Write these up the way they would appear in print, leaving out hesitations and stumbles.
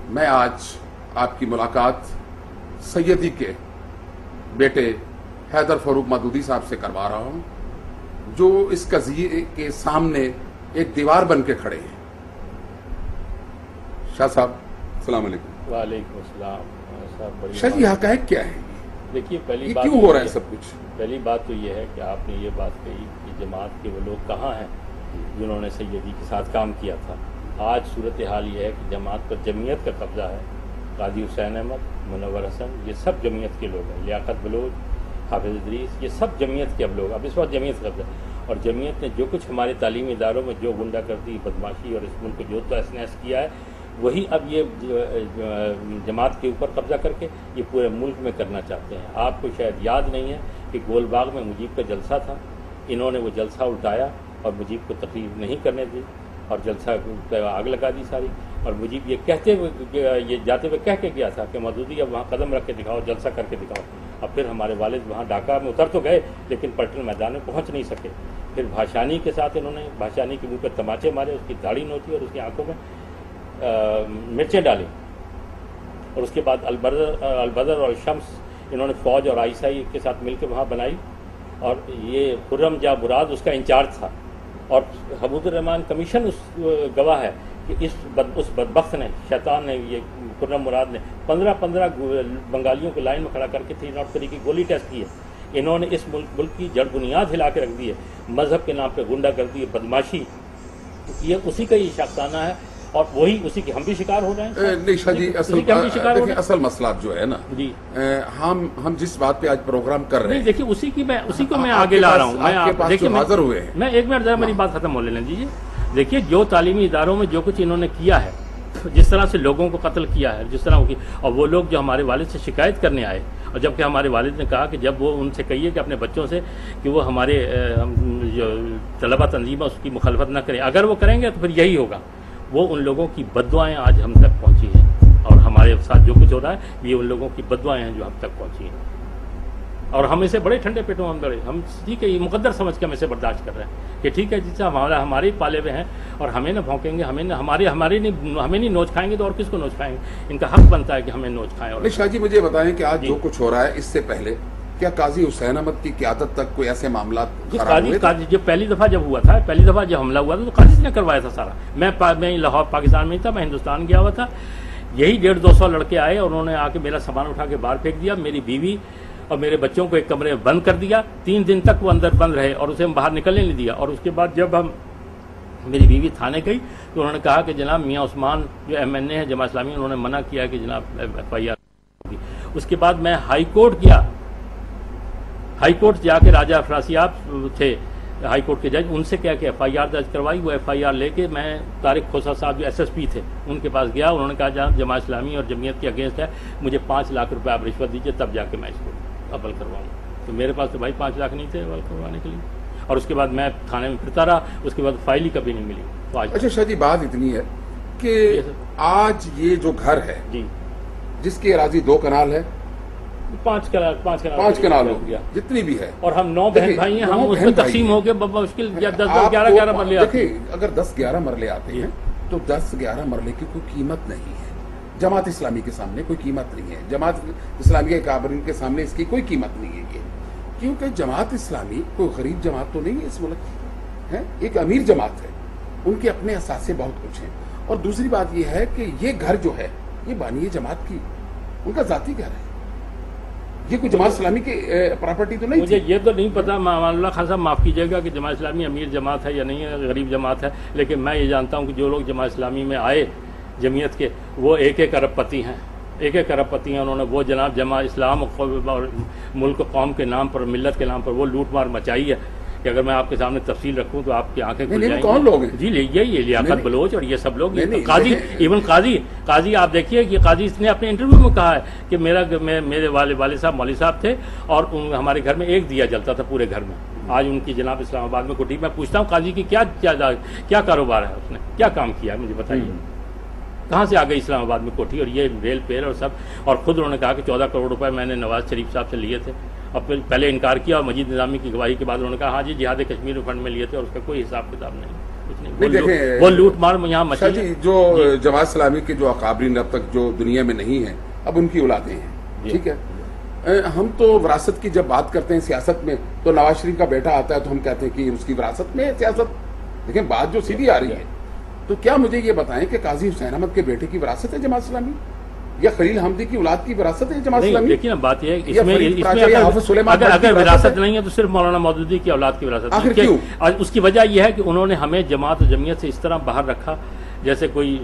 میں آج آپ کی ملاقات سیدی کے بیٹے حیدر فاروق مودودی صاحب سے کروا رہا ہوں، جو اس قضیے کے سامنے ایک دیوار بن کے کھڑے ہیں۔ شاہ صاحب السلام علیکم۔ وعلیکم السلام۔ شاہ جی حقائق کیا ہے؟ دیکھیے یہ کیوں ہو رہا ہے سب کچھ؟ پہلی بات تو یہ ہے کہ آپ نے یہ بات کہی کہ جماعت کے وہ لوگ کہاں ہیں جنہوں نے سیدی کے ساتھ کام کیا تھا۔ آج صورتحال یہ ہے کہ جماعت پر جمعیت کا قبضہ ہے۔ قاضی حسین احمد، منور حسن، یہ سب جمعیت کے لوگ ہیں۔ لیاقت بلوچ، حافظ ادریس، یہ سب جمعیت کے اب لوگ، اب اس وقت جمعیت قبضہ ہے۔ اور جمعیت نے جو کچھ ہمارے تعلیمی اداروں میں جو غنڈہ گردی، بدماشی اور اس ملک کو جو تحس نحس کیا ہے، وہی اب یہ جماعت کے اوپر قبضہ کر کے یہ پورے ملک میں کرنا چاہتے ہیں۔ آپ کو شاید یاد نہیں ہے کہ گول باغ میں مجیب کا جلسہ تھا، انہوں نے وہ جلسہ الٹایا اور مجیب کو تقریر نہیں کرنے دی اور جلسہ پہ آگ لگا دی ساری۔ اور مجیب یہ کہتے ہوئے، یہ جاتے ہوئے کہہ کے گیا تھا کہ مودودی اب وہاں قدم رکھ کے دکھاؤ، جلسہ کر کے دکھاؤ۔ اب پھر ہمارے والد وہاں ڈھاکہ میں اتر تو گئے لیکن پلٹن میدان میں پہنچ نہیں سکے۔ پھر بھاشانی کے ساتھ انہوں نے بھاشانی کے منہ پہ تماچے مارے، اس کی داڑھی نوچی اور اس کی آنکھوں میں مرچیں ڈالی۔ اور اس کے بعد البدر اور شمس انہوں نے فوج اور آئیسائی کے ساتھ مل کے وہاں بنائی، اور یہ خرم جاں مراد اس کا انچارج تھا۔ اور حمود الرحمان کمیشن اس گواہ ہے کہ اس بدبخت نے، شیطان نے، یہ خرم مراد نے 15 بنگالیوں کو لائن میں کھڑا کر کے 303 کی گولی ٹیسٹ کی ہے۔ انہوں نے اس ملک کی جڑ بنیاد ہلا کے رکھ دی ہے۔ مذہب کے نام پہ غنڈہ گردی، بدماشی، یہ اسی کا یہ شاختانہ ہے، اور وہی اسی کے ہم بھی شکار ہو رہے ہیں۔ نہیں شاہ جی، اصل مسئلہ جو ہے نا، جی ہم جس بات پہ آج پروگرام کر رہے ہیں، دیکھیے اسی کو میں آگے لا رہا ہوں۔ آپ کے پاس جو حاضر ہوئے ہیں، میں ایک منٹ ذرا میری بات ختم ہو لینے دیجیے۔ دیکھیے جو تعلیمی اداروں میں جو کچھ انہوں نے کیا ہے، جس طرح سے لوگوں کو قتل کیا ہے، جس طرح اور وہ لوگ جو ہمارے والد سے شکایت کرنے آئے، اور جبکہ ہمارے والد نے کہا کہ جب وہ ان سے کہیے کہ اپنے بچوں سے کہ وہ ہمارے جو طلبہ تنظیم ہے اس کی مخالفت نہ کریں، اگر وہ کریں گے تو پھر یہی ہوگا۔ وہ ان لوگوں کی بددعائیں آج ہم تک پہنچی ہیں، اور ہمارے ساتھ جو کچھ ہو رہا ہے یہ ان لوگوں کی بددعائیں ہیں جو ہم تک پہنچی ہیں، اور ہم اسے بڑے ٹھنڈے پیٹوں ہم ٹھیک ہے، یہ مقدر سمجھ کے ہم اسے برداشت کر رہے ہیں کہ ٹھیک ہے جس سے ہمارے پالے ہوئے ہیں، اور ہمیں نہ بھونکیں گے، ہمیں نہیں نوچ کھائیں گے تو اور کس کو نوچ کھائیں گے؟ ان کا حق بنتا ہے کہ ہمیں نوچ کھائیں۔ اور شاہ جی مجھے بتائیں کہ آج جو کچھ ہو رہا ہے، اس سے پہلے کیا قاضی حسین احمد کی قیادت تک کوئی ایسے معاملات قاضی جو پہلی دفعہ جب ہوا تھا، پہلی دفعہ جب حملہ ہوا تھا تو قاضی نے کروایا تھا سارا۔ میں لاہور پاکستان میں ہی تھا، میں ہندوستان گیا ہوا تھا، یہی 150-200 لڑکے آئے اور انہوں نے آ کے میرا سامان اٹھا کے باہر پھینک دیا، میری بیوی اور میرے بچوں کو ایک کمرے میں بند کر دیا، 3 دن تک وہ اندر بند رہے اور اسے باہر نکلنے نہیں دیا۔ اور اس کے بعد جب میری بیوی تھانے گئی تو انہوں نے کہا کہ جناب میاں عثمان جو MNA ہے جماعت اسلامی، انہوں نے منع کیا کہ جناب FIR ہوگی۔ اس کے بعد میں ہائی کورٹ گیا، ہائی کورٹ جا کے راجہ افراسیاب تھے ہائی کورٹ کے جج، ان سے کیا کہ FIR درج کروائی۔ وہ FIR لے کے میں طارق کھوسا صاحب جو SSP تھے ان کے پاس گیا، انہوں نے کہا جناب جماعت اسلامی اور جمعیت کے اگینسٹ ہے، مجھے 5 لاکھ روپے آپ رشوت دیجیے تب جا کے میں اس کو عمل کرواؤں۔ تو میرے پاس تو بھائی 5 لاکھ نہیں تھے عمل کروانے کے لیے، اور اس کے بعد میں تھانے میں پھرتا رہا، اس کے بعد فائل ہی کبھی نہیں ملی۔ تو اچھا شاہ جی بات اتنی ہے کہ آج یہ جو گھر ہے جی جس کی اراضی 2 کنال ہے، 5 کنال ہو گیا جتنی بھی ہے، اور ہم 9 بہن بھائی ہیں، ہم اس میں تقسیم ہو کے مشکل 10-11 مرلے آتے ہیں۔ اگر 10-11 مرلے آتے ہیں تو 10-11 مرلے کی کوئی قیمت نہیں ہے، جماعت اسلامی کے سامنے کوئی قیمت نہیں ہے، جماعت اسلامی کے کابرین کے سامنے اس کی کوئی قیمت نہیں ہے، کیونکہ جماعت اسلامی کوئی غریب جماعت تو نہیں ہے اس ملک کی، ایک امیر جماعت ہے، ان کے اپنے اثاثے بہت کچھ ہیں۔ اور دوسری بات یہ ہے کہ یہ گھر جو ہے یہ بانی جماعت کی ان کا ذاتی گھر ہے، یہ کوئی جماعت اسلامی کی پراپرٹی تو نہیں۔ مجھے یہ تو نہیں پتا، اللہ خان صاحب معاف کیجیے گا کہ جماعت اسلامی امیر جماعت ہے یا نہیں ہے، غریب جماعت ہے، لیکن میں یہ جانتا ہوں کہ جو لوگ جماعت اسلامی میں آئے جمعیت کے، وہ 1 ارب پتی ہیں، 1 ارب پتی ہیں۔ انہوں نے وہ جناب جماعت اسلام اور ملک قوم کے نام پر، ملت کے نام پر وہ لوٹ مار مچائی ہے کہ اگر میں آپ کے سامنے تفصیل رکھوں تو آپ کی آنکھیں کھل جائیں گی۔ کون لوگ ہیں؟ جی یہی لیاقت بلوچ اور یہ سب لوگ، قاضی ایون قاضی آپ دیکھیے کہ قاضی نے اپنے انٹرویو میں کہا ہے کہ میرے والد صاحب مولوی صاحب تھے اور ہمارے گھر میں ایک دیا جلتا تھا پورے گھر میں۔ آج ان کی جناب اسلام آباد میں کوٹھی، میں پوچھتا ہوں قاضی کی کیا کاروبار ہے، اس نے کیا کام کیا ہے مجھے بتائیے، کہاں سے آ گئی اسلام آباد میں کوٹھی اور یہ ریل پیر اور سب؟ اور خود انہوں نے کہا کہ 14 کروڑ روپے میں نے نواز شریف صاحب سے لیے تھے، اور پھر پہلے انکار کیا اور مجید نظامی کی گواہی کے بعد انہوں نے کہا ہاں جی جہاد کشمیر فنڈ میں لیے تھے اور اس کا کوئی حساب کتاب نہیں۔ کچھ نہیں، نہیں، دیکھیں وہ لوٹ مار یہاں مچی ہے۔ جی جو جماعت اسلامی کے جو اکابرین اب تک جو دنیا میں نہیں ہیں اب ان کی اولادیں ہیں، ٹھیک ہے، ہم تو وراثت کی جب بات کرتے ہیں سیاست میں تو نواز شریف کا بیٹا آتا ہے تو ہم کہتے ہیں کہ اس کی وراثت میں سیاست، لیکن بات جو سیدھی آ رہی ہے تو کیا مجھے یہ بتائیں کہ قاضی حسین احمد کے بیٹے کی وراثت ہے جماعت اسلامی یا خلیل حمدی کی اولاد کی وراثت ہے جماعت اسلامی؟ لیکن اب بات یہ ہے یا فرید پراچا یا حافظ سلیمان اگر وراثت نہیں ہے تو صرف مولانا مودودی کی اولاد کی وراثت آخر ہے۔ کیوں؟ اس کی وجہ یہ ہے کہ انہوں نے ہمیں جماعت و جمعیت سے اس طرح باہر رکھا جیسے کوئی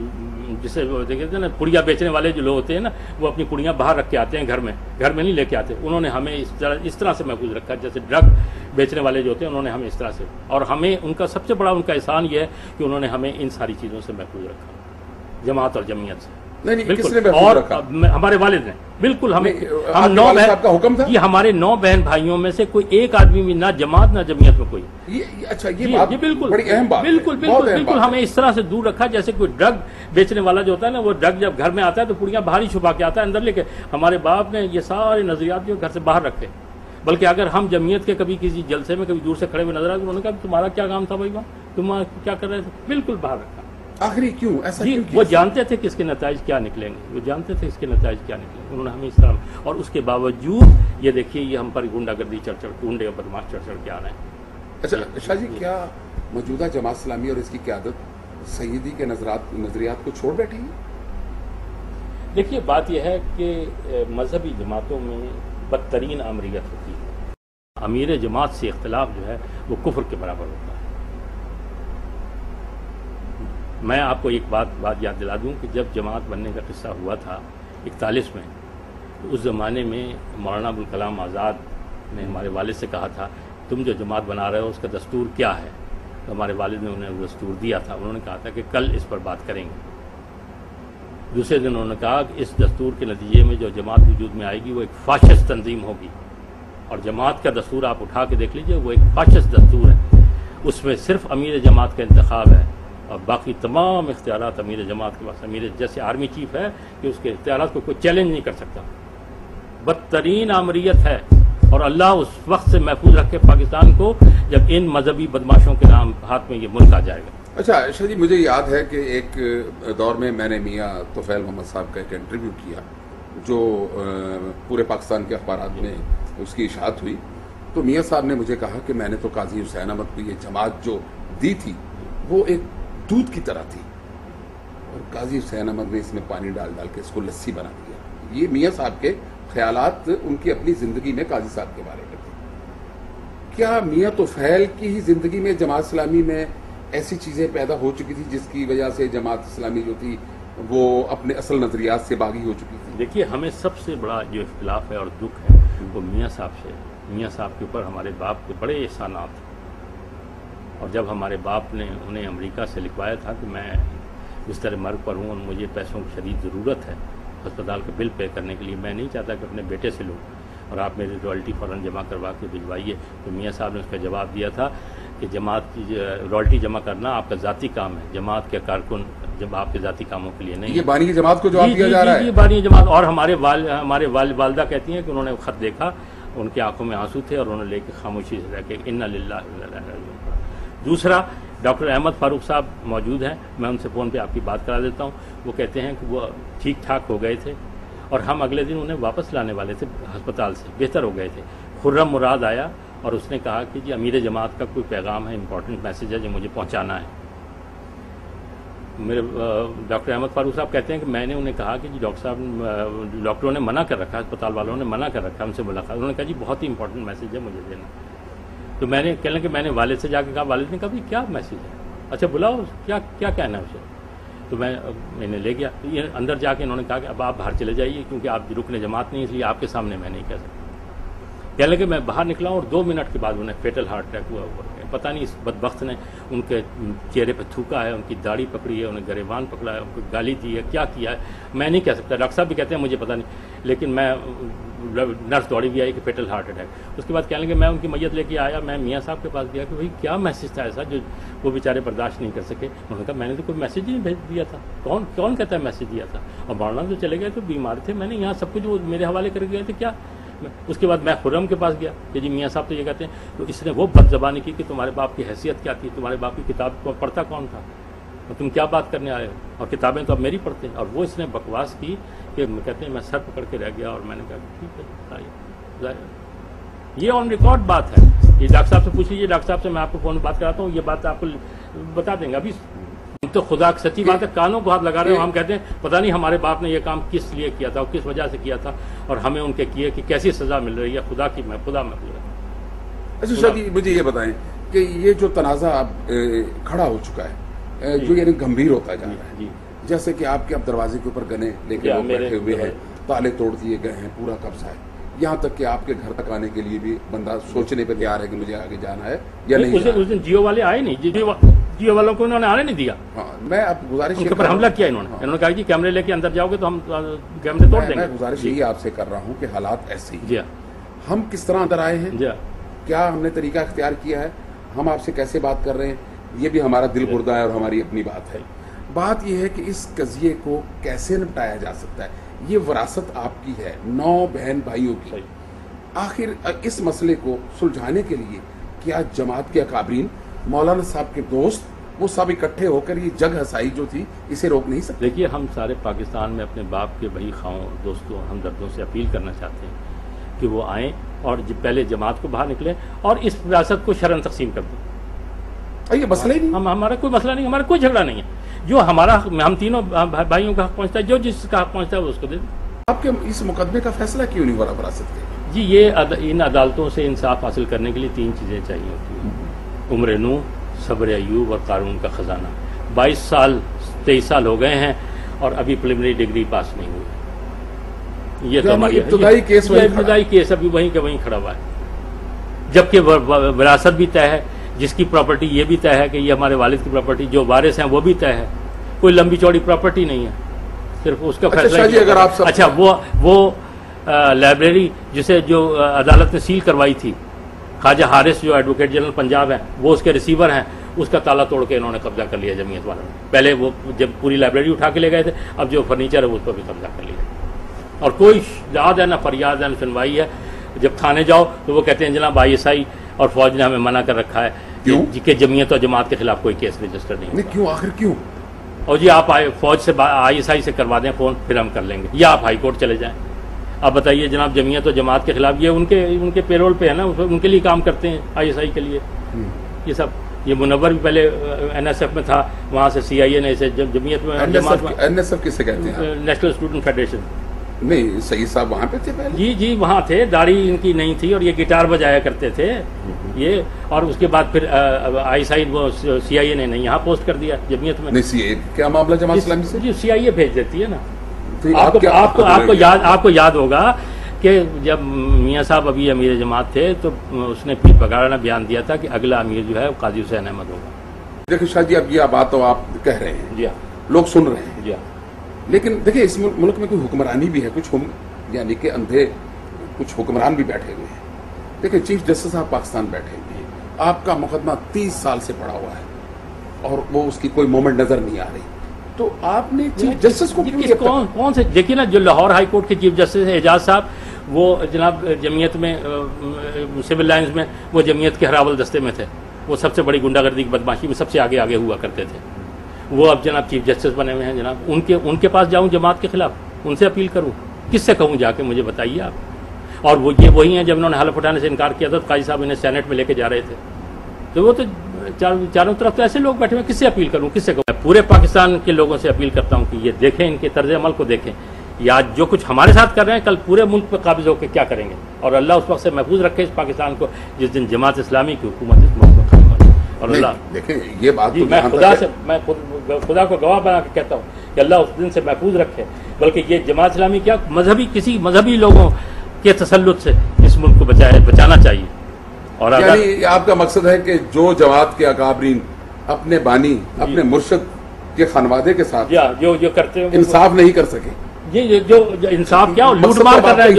جسے دیکھتے ہیں نا پڑیاں بیچنے والے جو لوگ ہوتے ہیں نا وہ اپنی پڑیاں باہر رکھ کے آتے ہیں گھر میں نہیں لے کے آتے، انہوں نے ہمیں اس طرح سے محفوظ رکھا جیسے ڈرگ بیچنے والے جو ہوتے ہیں انہوں نے ہمیں اس طرح سے، اور ہمیں ان کا سب سے بڑا ان کا احسان یہ ہے کہ انہوں نے ہمیں ان ساری چیزوں سے محفوظ رکھا جماعت اور جمعیت سے۔ نہیں کس نے محفوظ اور رکھا؟ ہمارے والد نے بالکل ہم آپ کے والد صاحب کا حکم تھا؟ یہ ہمارے 9 بہن بھائیوں میں سے کوئی ایک آدمی بھی نہ جماعت نہ جمعیت میں کوئی، اچھا یہ بات بالکل بڑی اہم بات ہے، بالکل بہت اہم بالکل بات ہے۔ ہمیں اس طرح سے دور رکھا جیسے کوئی ڈرگ بیچنے والا جو ہوتا ہے نا وہ ڈرگ جب گھر میں آتا ہے تو پڑیاں باہر ہی چھپا کے آتا ہے اندر لے کے، ہمارے باپ نے یہ سارے نظریات جو گھر سے باہر رکھے، بلکہ اگر ہم جمعیت کے کبھی کسی جلسے میں کبھی دور سے کھڑے ہوئے نظر آئے تو انہوں نے کہا تمہارا کیا کام تھا بھائی وہاں، تم کیا کر رہے تھے، بالکل باہر رکھا۔ آخری کیوں ایسا جی کیوں وہ کیا؟ جانتے تھے کہ اس کے نتائج کیا نکلیں گے، وہ جانتے تھے اس کے نتائج کیا نکلیں گے، انہوں نے ہمیں اس طرح، اور اس کے باوجود یہ دیکھیے یہ ہم پر گنڈا گردی گنڈے اور بدماش چڑھ کے آ رہے ہیں۔ اچھا شاہ جی کیا موجودہ جماعت اسلامی اور اس کی قیادت سیدی کے نظریات کو چھوڑ بیٹھی ہے؟ دیکھیے بات یہ ہے کہ مذہبی جماعتوں میں بدترین امریت ہوتی ہے، امیر جماعت سے اختلاف جو ہے وہ کفر کے برابر ہوتا ہے۔ میں آپ کو ایک بات یاد دلا دوں کہ جب جماعت بننے کا قصہ ہوا تھا 41 میں، تو اس زمانے میں مولانا ابوالکلام آزاد نے ہمارے والد سے کہا تھا تم جو جماعت بنا رہے ہو اس کا دستور کیا ہے، تو ہمارے والد نے انہیں وہ دستور دیا تھا، انہوں نے کہا تھا کہ کل اس پر بات کریں گے۔ دوسرے دن انہوں نے کہا کہ اس دستور کے نتیجے میں جو جماعت وجود میں آئے گی وہ ایک فاشسٹ تنظیم ہوگی، اور جماعت کا دستور آپ اٹھا کے دیکھ لیجئے وہ ایک فاشسٹ دستور ہے، اس میں صرف امیر جماعت کا انتخاب ہے اور باقی تمام اختیارات امیر جماعت کے پاس، امیر جیسے آرمی چیف ہے کہ اس کے اختیارات کو کوئی چیلنج نہیں کر سکتا۔ بدترین آمریت ہے، اور اللہ اس وقت سے محفوظ رکھے پاکستان کو جب ان مذہبی بدماشوں کے نام ہاتھ میں یہ ملک آ جائے گا۔ اچھا شاہ جی مجھے یاد ہے کہ ایک دور میں نے میاں طفیل محمد صاحب کا ایک انٹرویو کیا جو پورے پاکستان کے اخبارات میں اس کی اشاعت ہوئی، تو میاں صاحب نے مجھے کہا کہ میں نے تو قاضی حسین احمد کو یہ جماعت جو دی تھی وہ ایک دودھ کی طرح تھی، اور قاضی حسین احمد نے اس میں پانی ڈال ڈال کے اس کو لسی بنا دیا۔ یہ میاں صاحب کے خیالات ان کی اپنی زندگی میں قاضی صاحب کے بارے میں تھے۔ کیا میاں طفیل کی ہی زندگی میں جماعت اسلامی میں ایسی چیزیں پیدا ہو چکی تھی جس کی وجہ سے جماعت اسلامی جو تھی وہ اپنے اصل نظریات سے باغی ہو چکی تھی؟ دیکھیے ہمیں سب سے بڑا جو اختلاف ہے اور دکھ ہے وہ میاں صاحب سے، میاں صاحب کے اوپر ہمارے باپ کے بڑے احسانات ہیں، اور جب ہمارے باپ نے انہیں امریکہ سے لکھوایا تھا کہ میں بستر مرگ پر ہوں اور مجھے پیسوں کی شدید ضرورت ہے ہسپتال کے بل پے کرنے کے لیے، میں نہیں چاہتا کہ اپنے بیٹے سے لوں اور آپ میری رائلٹی فوراً جمع کروا کے بھجوائیے، تو میاں صاحب نے اس کا جواب دیا تھا کہ جماعت کی رائلٹی جمع کرنا آپ کا ذاتی کام ہے، جماعت کے کارکن جب آپ کے ذاتی کاموں کے لیے نہیں۔ یہ بانی کی جماعت کو جواب دیا جا رہا ہے؟ یہ بانی جماعت، اور ہمارے والدہ کہتی ہیں کہ انہوں نے خط دیکھا، ان کی آنکھوں میں آنسو تھے اور انہوں نے لے کے خاموشی سے رہ کے انا للہ و انا الیہ راجعون۔ دوسرا ڈاکٹر احمد فاروق صاحب موجود ہیں، میں ان سے فون پہ آپ کی بات کرا دیتا ہوں، وہ کہتے ہیں کہ وہ ٹھیک ٹھاک ہو گئے تھے اور ہم اگلے دن انہیں واپس لانے والے تھے ہسپتال سے، بہتر ہو گئے تھے۔ خرم مراد آیا اور اس نے کہا کہ جی امیر جماعت کا کوئی پیغام ہے، امپورٹنٹ میسیج ہے جو مجھے پہنچانا ہے۔ میرے ڈاکٹر احمد فاروق صاحب کہتے ہیں کہ میں نے انہیں کہا کہ جی ڈاکٹر صاحب ڈاکٹروں نے منع کر رکھا، اسپتال والوں نے منع کر رکھا ہم سے ملاقات، انہوں نے کہا جی بہت ہی امپورٹنٹ میسیج ہے مجھے دینا۔ تو میں نے کہنے کہ میں نے والد سے جا کے کہا، والد نے کہا بھائی کیا میسیج ہے، اچھا بلاؤ کیا کہنا ہے اسے، تو میں انہیں لے گیا، یہ اندر جا کے انہوں نے کہا کہ اب آپ باہر چلے جائیے کیونکہ آپ رکن جماعت نہیں، اس لیے آپ کے سامنے میں نہیں کہہ سکتا۔ کہنے لگے میں باہر نکلا ہوں اور 2 منٹ کے بعد انہیں فیٹل ہارٹ اٹیک ہوا ہے، پتہ نہیں اس بدبخت نے ان کے چہرے پہ تھوکا ہے، ان کی داڑھی پکڑی ہے، انہیں گریبان پکڑا ہے، ان کو گالی دی ہے، کیا کیا ہے میں نہیں کہہ سکتا، ڈاکٹر صاحب بھی کہتے ہیں مجھے پتہ نہیں، لیکن میں نرس دوڑی بھی آئی کہ فیٹل ہارٹ اٹیک۔ اس کے بعد کہنے لگے میں ان کی میت لے کے آیا، میں میاں صاحب کے پاس گیا کہ بھائی کیا میسیج تھا ایسا جو وہ بیچارے برداشت نہیں کر سکے۔ انہوں نے کہا میں نے تو کوئی میسیج نہیں بھیج دیا تھا، کون کہتا ہے میسیج دیا تھا، اور مولانا تو چلے گئے تو بیمار تھے، میں نے یہاں سب کچھ وہ میرے حوالے کر گئے تھے، کیا جماعت میں. اس کے بعد میں خرم کے پاس گیا کہ جی میاں صاحب تو یہ کہتے ہیں, تو اس نے وہ بد زبانی کی کہ تمہارے باپ کی حیثیت کیا تھی, تمہارے باپ کی کتاب کو پڑھتا کون تھا, اور تم کیا بات کرنے آئے ہو, اور کتابیں تو اب میری پڑھتے ہیں. اور وہ اس نے بکواس کی کہ کہتے ہیں میں سر پکڑ کے رہ گیا, اور میں نے کہا ٹھیک ہے آئیے. یہ آن ریکارڈ بات ہے, یہ ڈاکٹر صاحب سے پوچھ لیجیے, ڈاکٹر صاحب سے میں آپ کو فون بات کراتا ہوں, یہ بات آپ کو بتا دیں گے. ابھی تو خدا کی سچی بات ہے, کانوں کو ہاتھ لگا رہے ہو. ہم کہتے ہیں پتہ نہیں ہمارے باپ نے یہ کام کس لیے کیا تھا اور کس وجہ سے کیا تھا, اور ہمیں ان کے کیے کہ کیسی سزا مل رہی ہے. خدا محفوظ ہے. اچھا شاہ جی مجھے یہ بتائیں کہ یہ جو تنازع اب کھڑا ہو چکا ہے, جو یعنی گمبھیر ہوتا جا رہا ہے, جیسے کہ آپ کے اب دروازے کے اوپر گنے لے کے لوگ بیٹھے ہوئے ہیں, تالے توڑ دیے گئے ہیں, پورا قبضہ ہے, یہاں تک کہ آپ کے گھر تک آنے کے لیے بھی بندہ سوچنے پہ تیار ہے کہ مجھے آگے جانا ہے یا نہیں. اس دن جیو والے آئے نہیں, جیو والوں کو انہوں نے آنے نہیں دیا. ہاں میں اب گزارش ان کے اوپر حملہ کیا انہوں نے کہا جی کیمرے لے کے اندر جاؤ گے تو ہم کیمرے توڑ دیں گے. میں گزارش یہی آپ سے کر رہا ہوں کہ حالات ایسے ہی. جی ہم کس طرح اندر آئے ہیں, جی کیا ہم نے طریقہ اختیار کیا ہے, ہم آپ سے کیسے بات کر رہے ہیں, یہ بھی ہمارا دل بردہ ہے اور ہماری اپنی بات ہے. بات یہ ہے کہ اس قضیے کو کیسے نپٹایا جا سکتا ہے. یہ وراثت آپ کی ہے, 9 بہن بھائیوں کی. آخر اس مسئلے کو سلجھانے کے لیے کیا جماعت کے اکابرین, مولانا صاحب کے دوست, وہ سب اکٹھے ہو کر یہ جگ ہسائی جو تھی اسے روک نہیں سکتے؟ دیکھیے ہم سارے پاکستان میں اپنے باپ کے بھائی خواہوں, دوستوں, ہمدردوں سے اپیل کرنا چاہتے ہیں کہ وہ آئیں اور پہلے جماعت کو باہر نکلیں اور اس وراثت کو شرعاً تقسیم کر دیں. یہ مسئلہ ہی نہیں, ہمارا کوئی مسئلہ نہیں, ہمارا کوئی جھگڑا نہیں ہے. جو ہمارا ہم تینوں بھائیوں کا حق پہنچتا ہے, جو جس کا حق پہنچتا ہے وہ اس کو دے دیں. آپ کے اس مقدمے کا فیصلہ کیوں نہیں ہو رہا وراثت کے؟ جی یہ ان عدالتوں سے انصاف حاصل کرنے کے لیے 3 چیزیں چاہیے ہوتی ہیں: عمر نوح, صبر ایوب اور قارون کا خزانہ. 22 سال 23 سال ہو گئے ہیں اور ابھی پریلیمنری ڈگری پاس نہیں ہوئی. یہ تو ہماری ابتدائی کیس ابھی وہیں کے وہیں کھڑا ہوا ہے, جبکہ وراثت بھی طے ہے, جس کی پراپرٹی یہ بھی طے ہے کہ یہ ہمارے والد کی پراپرٹی, جو وارث ہیں وہ بھی طے ہے. کوئی لمبی چوڑی پراپرٹی نہیں ہے, صرف اس کا فیصلہ. اچھا وہ لائبریری جسے جو عدالت نے سیل کروائی تھی, خواجہ حارث جو ایڈوکیٹ جنرل پنجاب ہیں وہ اس کے ریسیور ہیں, اس کا تالا توڑ کے انہوں نے قبضہ کر لیا جمعیت والوں نے. پہلے وہ جب پوری لائبریری اٹھا کے لے گئے تھے, اب جو فرنیچر ہے اس پر بھی قبضہ کر لیا. اور کوئی یاد ہے نہ فریاد ہے نہ سنوائی ہے. جب تھانے جاؤ تو وہ کہتے ہیں جناب ISI اور فوج نے ہمیں منع کر رکھا ہے کہ جمعیت اور جماعت کے خلاف کوئی کیس رجسٹر نہیں. کیوں, آخر کیوں؟ اور جی آپ فوج سے ISI سے کروا دیں فون, پھر ہم کر لیں گے, یا آپ ہائی کورٹ چلے جائیں. آپ بتائیے جناب جمعیت اور جماعت کے خلاف, یہ ان کے پیرول پہ ہے نا, ان کے لیے کام کرتے ہیں ISI کے لیے. یہ سب یہ منور بھی پہلے NSF میں تھا, وہاں سے CIA نے اسے جمعیت میں. NSF کسے کہتے ہیں؟ National student federation. نہیں, سعید صاحب وہاں پہ تھے پہلے؟ جی وہاں تھے, داڑھی ان کی نہیں تھی اور یہ گٹار بجایا کرتے تھے یہ. اور اس کے بعد پھر ISI وہ CIA نے نہیں یہاں پوسٹ کر دیا جمعیت میں. نہیں CIA کیا معاملہ جماعت اسلامی سے؟ جی CIA بھیج دیتی ہے نا. آپ کو یاد ہوگا کہ جب میاں صاحب ابھی امیر جماعت تھے تو اس نے پیر پگاڑا بیان دیا تھا کہ اگلا امیر جو ہے وہ قاضی حسین احمد ہوگا. دیکھیں شاہ جی, اب یہ بات تو آپ کہہ رہے ہیں, جی لوگ سن رہے ہیں, جی لیکن دیکھیں اس ملک میں کوئی حکمرانی بھی ہے, کچھ یعنی کہ اندھے کچھ حکمران بھی بیٹھے ہوئے ہیں. دیکھیں چیف جسٹس صاحب پاکستان بیٹھے ہوئے ہیں, آپ کا مقدمہ 30 سال سے پڑا ہوا ہے اور وہ اس کی کوئی مومنٹ نظر نہیں آ رہی, تو آپ نے چیف جسٹس کو کون سے دیکھیے نا, جو لاہور ہائی کورٹ کے چیف جسٹس ہیں اعجاز صاحب, وہ جناب جمعیت میں سول لائنز میں وہ جمعیت کے ہراول دستے میں تھے, وہ سب سے بڑی گنڈا گردی کی بدماشی میں سب سے آگے ہوا کرتے تھے. وہ اب جناب چیف جسٹس بنے ہوئے ہیں. جناب ان کے پاس جاؤں جماعت کے خلاف, ان سے اپیل کروں, کس سے کہوں جا کے, مجھے بتائیے آپ. اور وہ یہ وہی ہیں جب انہوں نے حلف اٹھانے سے انکار کیا تھا تو قاضی صاحب انہیں سینٹ میں لے کے جا رہے تھے. تو وہ تو چاروں طرف تو ایسے لوگ بیٹھے ہوئے, کس سے اپیل کروں, کس سے کہوں. پورے پاکستان کے لوگوں سے اپیل کرتا ہوں کہ یہ دیکھیں, ان کے طرز عمل کو دیکھیں, یا جو کچھ ہمارے ساتھ کر رہے ہیں کل پورے ملک پہ قابض ہو کے کیا کریں گے. اور اللہ اس وقت سے محفوظ رکھے اس پاکستان کو جس دن جماعت اسلامی کی حکومت اس ملک میں قائم ہو. اور اللہ دیکھیں یہ بات میں خدا کو گواہ بنا کے کہتا ہوں کہ اللہ اس دن سے محفوظ رکھے. بلکہ یہ جماعت اسلامی کیا کسی مذہبی لوگوں کے تسلط سے اس ملک کو بچانا چاہیے. اور یعنی آپ کا مقصد ہے کہ جو جماعت کے اکابرین اپنے بانی اپنے مرشد کے خانوادے کے ساتھ جو کرتے ہیں انصاف نہیں کر سکے, یہ جو انصاف کیا لوٹ مار کر رہا ہے.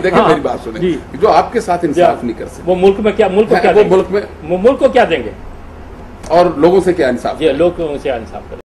دیکھیں میری بات سنیں, جو آپ کے ساتھ انصاف نہیں کر سکے وہ ملک کو کیا دیں گے, اور لوگوں سے کیا انصاف, لوگوں سے انصاف کریں.